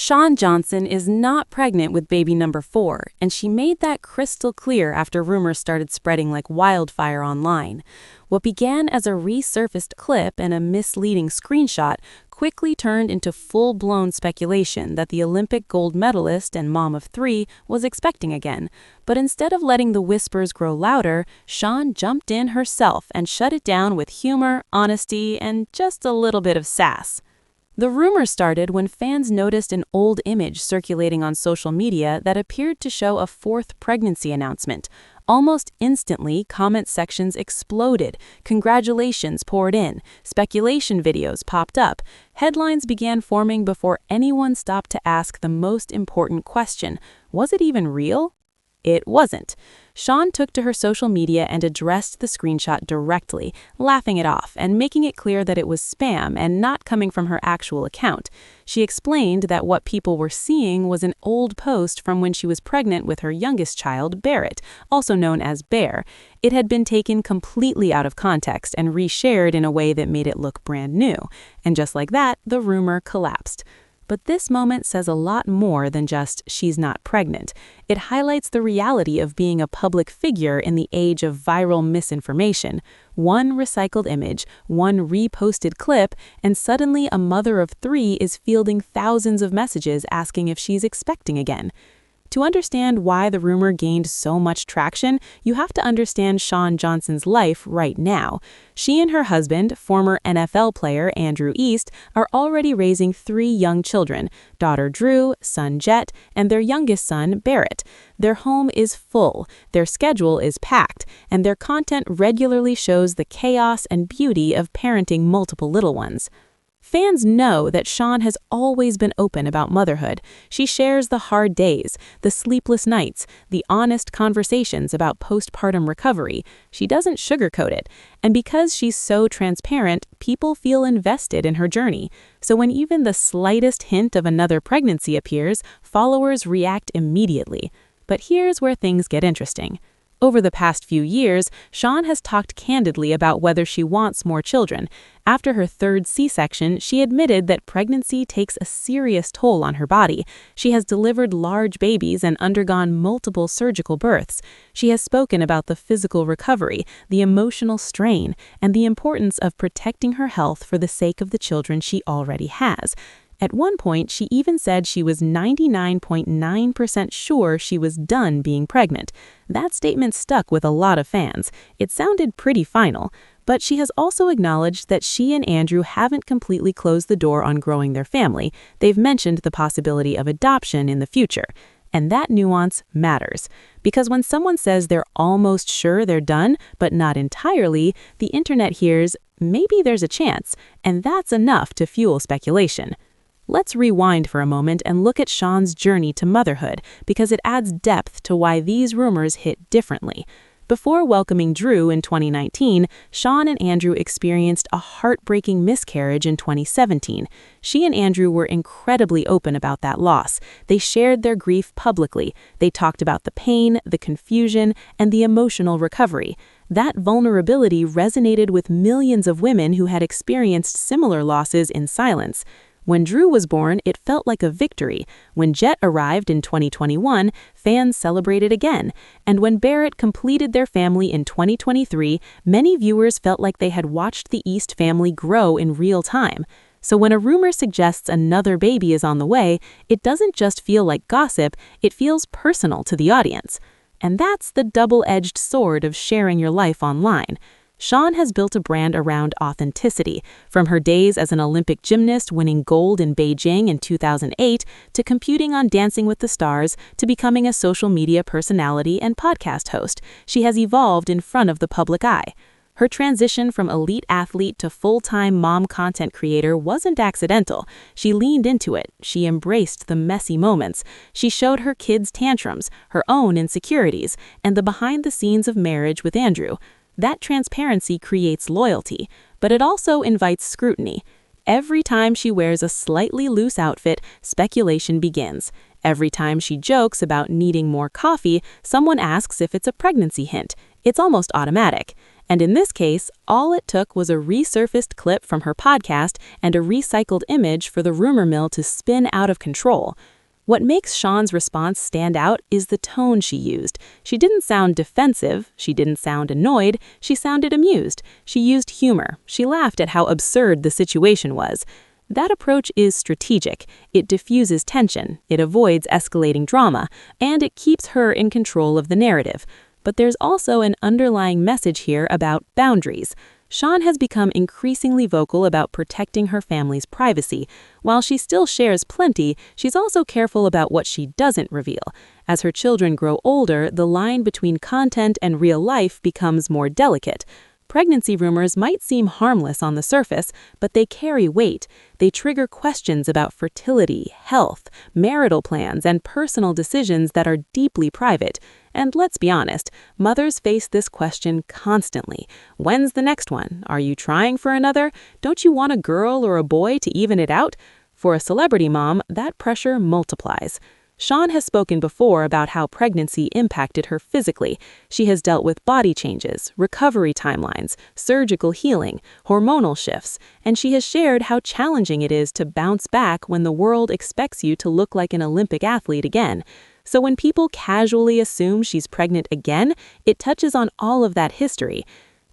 Shawn Johnson is not pregnant with baby number 4, and she made that crystal clear after rumors started spreading like wildfire online. What began as a resurfaced clip and a misleading screenshot quickly turned into full-blown speculation that the Olympic gold medalist and mom of 3 was expecting again. But instead of letting the whispers grow louder, Shawn jumped in herself and shut it down with humor, honesty, and just a little bit of sass. The rumor started when fans noticed an old image circulating on social media that appeared to show a 4th pregnancy announcement. Almost instantly, comment sections exploded, congratulations poured in, speculation videos popped up, headlines began forming before anyone stopped to ask the most important question: was it even real? It wasn't. Shawn took to her social media and addressed the screenshot directly, laughing it off and making it clear that it was spam and not coming from her actual account. She explained that what people were seeing was an old post from when she was pregnant with her youngest child, Barrett, also known as Bear. It had been taken completely out of context and reshared in a way that made it look brand new. And just like that, the rumor collapsed. But this moment says a lot more than just she's not pregnant. It highlights the reality of being a public figure in the age of viral misinformation. One recycled image, one reposted clip, and suddenly a mother of 3 is fielding thousands of messages asking if she's expecting again. To understand why the rumor gained so much traction, you have to understand Shawn Johnson's life right now. She and her husband, former NFL player Andrew East, are already raising 3 young children, daughter Drew, son Jet, and their youngest son Barrett. Their home is full, their schedule is packed, and their content regularly shows the chaos and beauty of parenting multiple little ones. Fans know that Shawn has always been open about motherhood. She shares the hard days, the sleepless nights, the honest conversations about postpartum recovery. She doesn't sugarcoat it. And because she's so transparent, people feel invested in her journey. So when even the slightest hint of another pregnancy appears, followers react immediately. But here's where things get interesting. Over the past few years, Shawn has talked candidly about whether she wants more children. After her 3rd C-section, she admitted that pregnancy takes a serious toll on her body. She has delivered large babies and undergone multiple surgical births. She has spoken about the physical recovery, the emotional strain, and the importance of protecting her health for the sake of the children she already has. At one point, she even said she was 99.9% sure she was done being pregnant. That statement stuck with a lot of fans. It sounded pretty final. But she has also acknowledged that she and Andrew haven't completely closed the door on growing their family. They've mentioned the possibility of adoption in the future. And that nuance matters. Because when someone says they're almost sure they're done, but not entirely, the internet hears, maybe there's a chance. And that's enough to fuel speculation. Let's rewind for a moment and look at Shawn's journey to motherhood, because it adds depth to why these rumors hit differently. Before welcoming Drew in 2019, Shawn and Andrew experienced a heartbreaking miscarriage in 2017. She and Andrew were incredibly open about that loss. They shared their grief publicly. They talked about the pain, the confusion, and the emotional recovery. That vulnerability resonated with millions of women who had experienced similar losses in silence. When Drew was born, it felt like a victory. When Jet arrived in 2021, fans celebrated again. And when Barrett completed their family in 2023, many viewers felt like they had watched the East family grow in real time. So when a rumor suggests another baby is on the way, it doesn't just feel like gossip, it feels personal to the audience. And that's the double-edged sword of sharing your life online. Shawn has built a brand around authenticity, from her days as an Olympic gymnast winning gold in Beijing in 2008 to competing on Dancing with the Stars to becoming a social media personality and podcast host. She has evolved in front of the public eye. Her transition from elite athlete to full-time mom content creator wasn't accidental. She leaned into it. She embraced the messy moments. She showed her kids' tantrums, her own insecurities, and the behind-the-scenes of marriage with Andrew. That transparency creates loyalty, but it also invites scrutiny. Every time she wears a slightly loose outfit, speculation begins. Every time she jokes about needing more coffee, someone asks if it's a pregnancy hint. It's almost automatic. And in this case, all it took was a resurfaced clip from her podcast and a recycled image for the rumor mill to spin out of control. What makes Shawn's response stand out is the tone she used. She didn't sound defensive, she didn't sound annoyed, she sounded amused. She used humor. She laughed at how absurd the situation was. That approach is strategic. It diffuses tension, it avoids escalating drama, and it keeps her in control of the narrative. But there's also an underlying message here about boundaries. Shawn has become increasingly vocal about protecting her family's privacy. While she still shares plenty, she's also careful about what she doesn't reveal. As her children grow older, the line between content and real life becomes more delicate. Pregnancy rumors might seem harmless on the surface, but they carry weight. They trigger questions about fertility, health, marital plans, and personal decisions that are deeply private. And let's be honest, mothers face this question constantly. When's the next one? Are you trying for another? Don't you want a girl or a boy to even it out? For a celebrity mom, that pressure multiplies. Shawn has spoken before about how pregnancy impacted her physically. She has dealt with body changes, recovery timelines, surgical healing, hormonal shifts, and she has shared how challenging it is to bounce back when the world expects you to look like an Olympic athlete again. So when people casually assume she's pregnant again, it touches on all of that history.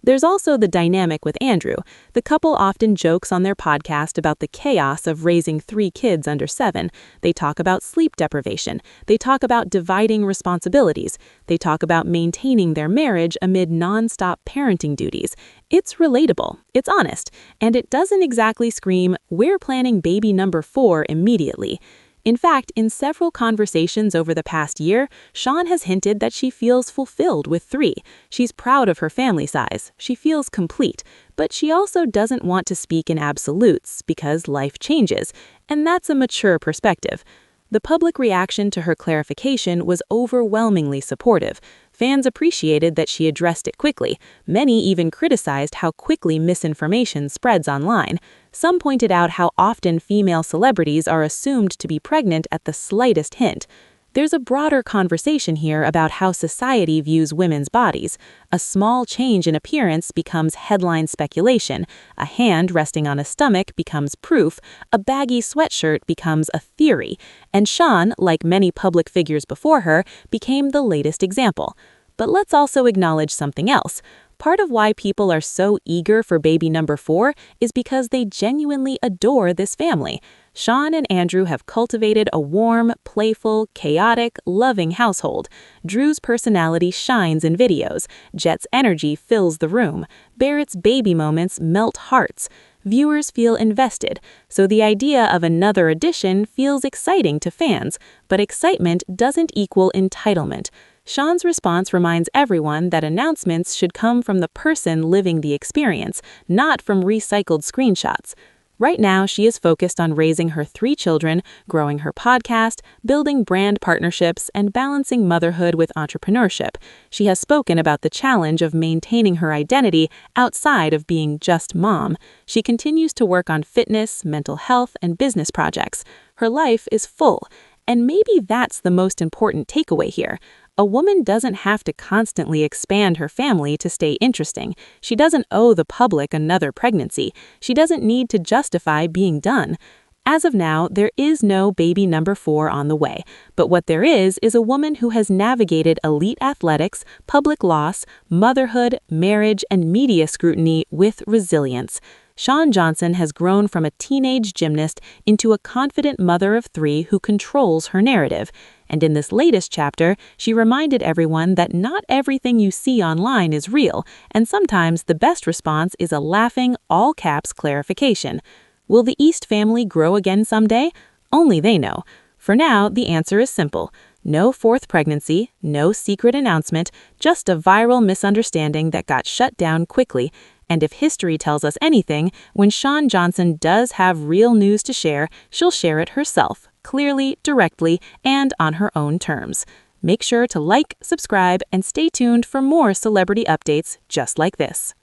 There's also the dynamic with Andrew. The couple often jokes on their podcast about the chaos of raising 3 kids under 7. They talk about sleep deprivation. They talk about dividing responsibilities. They talk about maintaining their marriage amid non-stop parenting duties. It's relatable, it's honest, and it doesn't exactly scream, "We're planning baby number 4 immediately." In fact, in several conversations over the past year, Shawn has hinted that she feels fulfilled with 3. She's proud of her family size. She feels complete. But she also doesn't want to speak in absolutes because life changes, and that's a mature perspective. The public reaction to her clarification was overwhelmingly supportive. Fans appreciated that she addressed it quickly. Many even criticized how quickly misinformation spreads online. Some pointed out how often female celebrities are assumed to be pregnant at the slightest hint. There's a broader conversation here about how society views women's bodies. A small change in appearance becomes headline speculation. A hand resting on a stomach becomes proof. A baggy sweatshirt becomes a theory. And Shawn, like many public figures before her, became the latest example. But let's also acknowledge something else. Part of why people are so eager for baby number 4 is because they genuinely adore this family. Shawn and Andrew have cultivated a warm, playful, chaotic, loving household. Drew's personality shines in videos. Jet's energy fills the room. Barrett's baby moments melt hearts. Viewers feel invested, so the idea of another edition feels exciting to fans, but excitement doesn't equal entitlement. Shawn's response reminds everyone that announcements should come from the person living the experience, not from recycled screenshots. Right now, she is focused on raising her 3 children, growing her podcast, building brand partnerships, and balancing motherhood with entrepreneurship. She has spoken about the challenge of maintaining her identity outside of being just mom. She continues to work on fitness, mental health, and business projects. Her life is full, and maybe that's the most important takeaway here. A woman doesn't have to constantly expand her family to stay interesting. She doesn't owe the public another pregnancy. She doesn't need to justify being done. As of now, there is no baby number 4 on the way. But what there is a woman who has navigated elite athletics, public loss, motherhood, marriage, and media scrutiny with resilience. Shawn Johnson has grown from a teenage gymnast into a confident mother of 3 who controls her narrative. And in this latest chapter, she reminded everyone that not everything you see online is real, and sometimes the best response is a laughing, all-caps clarification. Will the East family grow again someday? Only they know. For now, the answer is simple. No 4th pregnancy, no secret announcement, just a viral misunderstanding that got shut down quickly. And if history tells us anything, when Shawn Johnson does have real news to share, she'll share it herself, clearly, directly, and on her own terms. Make sure to like, subscribe, and stay tuned for more celebrity updates just like this.